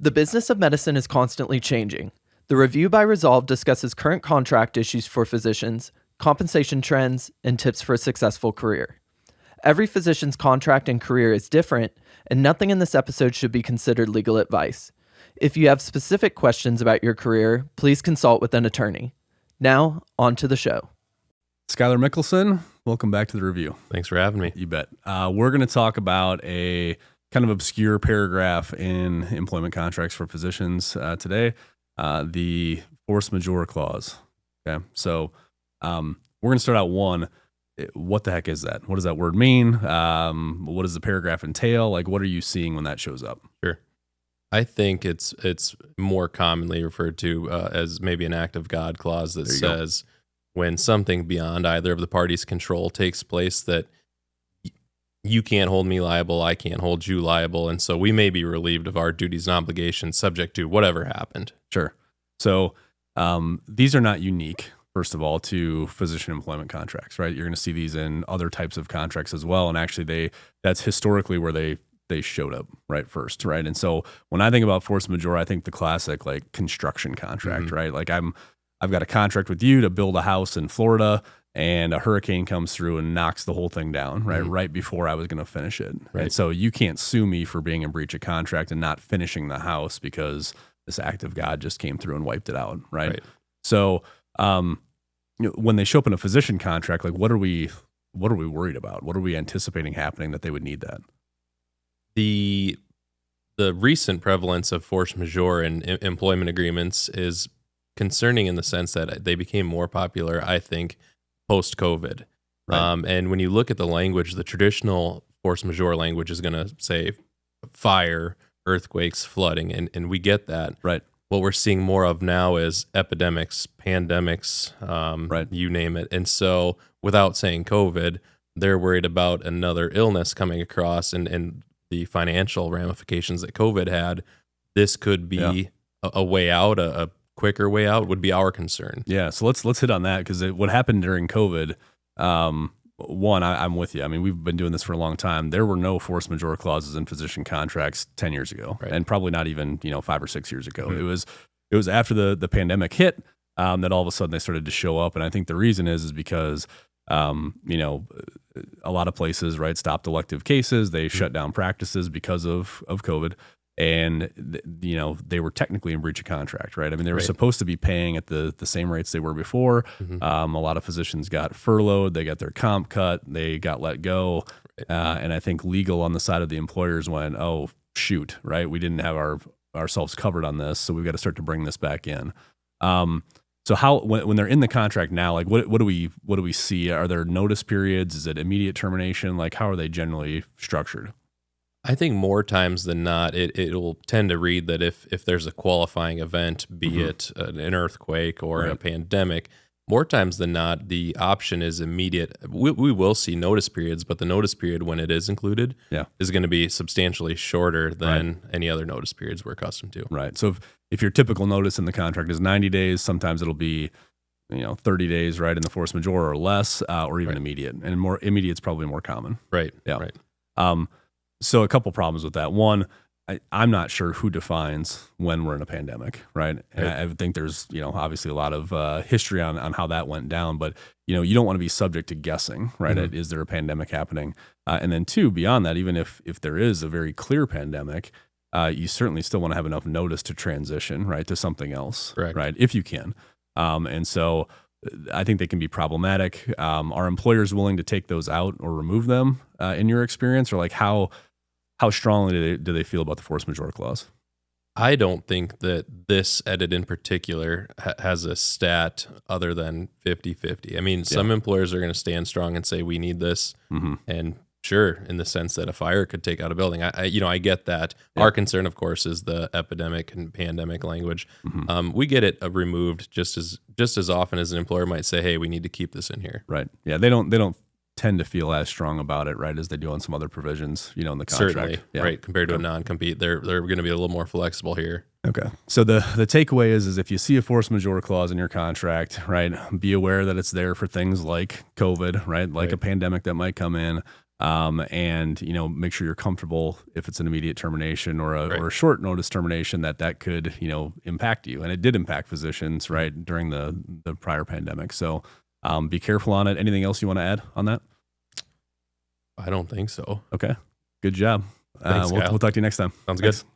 The business of medicine is constantly changing. The review by Resolve discusses current contract issues for physicians, compensation trends, and tips for a successful career. Every physician's contract and career is different, and nothing in this episode should be considered legal advice. If you have specific questions about your career, please consult with an attorney. Now, on to the show. Skyler Mickelson, welcome back to the review. Thanks for having me. You bet. We're going to talk about a kind of obscure paragraph in employment contracts for physicians today, the force majeure clause. Okay, so we're going to start out one. What the heck is that? What does that word mean? What does the paragraph entail? Like, what are you seeing when that shows up? Sure. I think it's more commonly referred to as maybe an act of God clause that says when something beyond either of the parties' control takes place that you can't hold me liable, I can't hold you liable, and so we may be relieved of our duties and obligations subject to whatever happened. Sure. So these are not unique, first of all, to physician employment contracts, right? You're going to see these in other types of contracts as well, and actually that's historically where they showed up right first, right? And so when I think about force majeure, I think the classic like construction contract, right? Like I've got a contract with you to build a house in Florida, and a hurricane comes through and knocks the whole thing down, right? Right before I was going to finish it. Right. And so you can't sue me for being in breach of contract and not finishing the house because this act of God just came through and wiped it out, right? So when they show up in a physician contract, like what are we worried about? What are we anticipating happening that they would need that? The recent prevalence of force majeure in employment agreements is concerning in the sense that they became more popular, I think, post-COVID. Right. And when you look at the language, the traditional force majeure language is going to say fire, earthquakes, flooding, and we get that. Right. What we're seeing more of now is epidemics, pandemics, you name it. And so without saying COVID, they're worried about another illness coming across and the financial ramifications that COVID had. This could be a way out, a quicker way out would be our concern. Yeah, so let's hit on that because what happened during COVID, one, I'm with you. I mean, we've been doing this for a long time. There were no force majeure clauses in physician contracts 10 years ago, and probably not even 5 or 6 years ago. It was after the pandemic hit that all of a sudden they started to show up, and I think the reason is because a lot of places stopped elective cases. They shut down practices because of COVID. And they were technically in breach of contract, right? I mean, they were supposed to be paying at the same rates they were before. A lot of physicians got furloughed, they got their comp cut, they got let go, and I think legal on the side of the employers went, "Oh shoot, right? We didn't have ourselves covered on this, so we've got to start to bring this back in." So how when they're in the contract now, like what do we see? Are there notice periods? Is it immediate termination? Like how are they generally structured? I think more times than not, it'll tend to read that if there's a qualifying event, be it an earthquake or a pandemic, more times than not, the option is immediate. We will see notice periods, but the notice period when it is included is going to be substantially shorter than any other notice periods we're accustomed to. Right. So if your typical notice in the contract is 90 days, sometimes it'll be 30 days, right, in the force majeure or less, or even immediate. And more immediate is probably more common. Right. Yeah. Right. So a couple problems with that. One, I'm not sure who defines when we're in a pandemic, right? And I think there's, obviously a lot of history on how that went down, but, you don't want to be subject to guessing, right? Is there a pandemic happening? And then two, beyond that, even if there is a very clear pandemic, you certainly still want to have enough notice to transition, right, to something else, right? If you can. And so I think they can be problematic. Are employers willing to take those out or remove them in your experience? Or like how strongly do they feel about the force majeure clause? I don't think that this edit in particular has a stat other than 50-50. I mean, some employers are going to stand strong and say we need this. And sure, in the sense that a fire could take out a building. I get that. Our concern, of course, is the epidemic and pandemic language. We get it removed just as often as an employer might say, hey, we need to keep this in here. Right. Yeah, they don't tend to feel as strong about it, right, as they do on some other provisions, in the contract. Certainly, right, compared to a non-compete. They're going to be a little more flexible here. Okay. So the takeaway is if you see a force majeure clause in your contract, right, be aware that it's there for things like COVID, right, like a pandemic that might come in. And, make sure you're comfortable if it's an immediate termination or Right. a short notice termination that could, impact you. And it did impact physicians, right, during the prior pandemic. So be careful on it. Anything else you want to add on that? I don't think so. Okay. Good job. Thanks, We'll Kyle. talk to you next time. Sounds Thanks. good.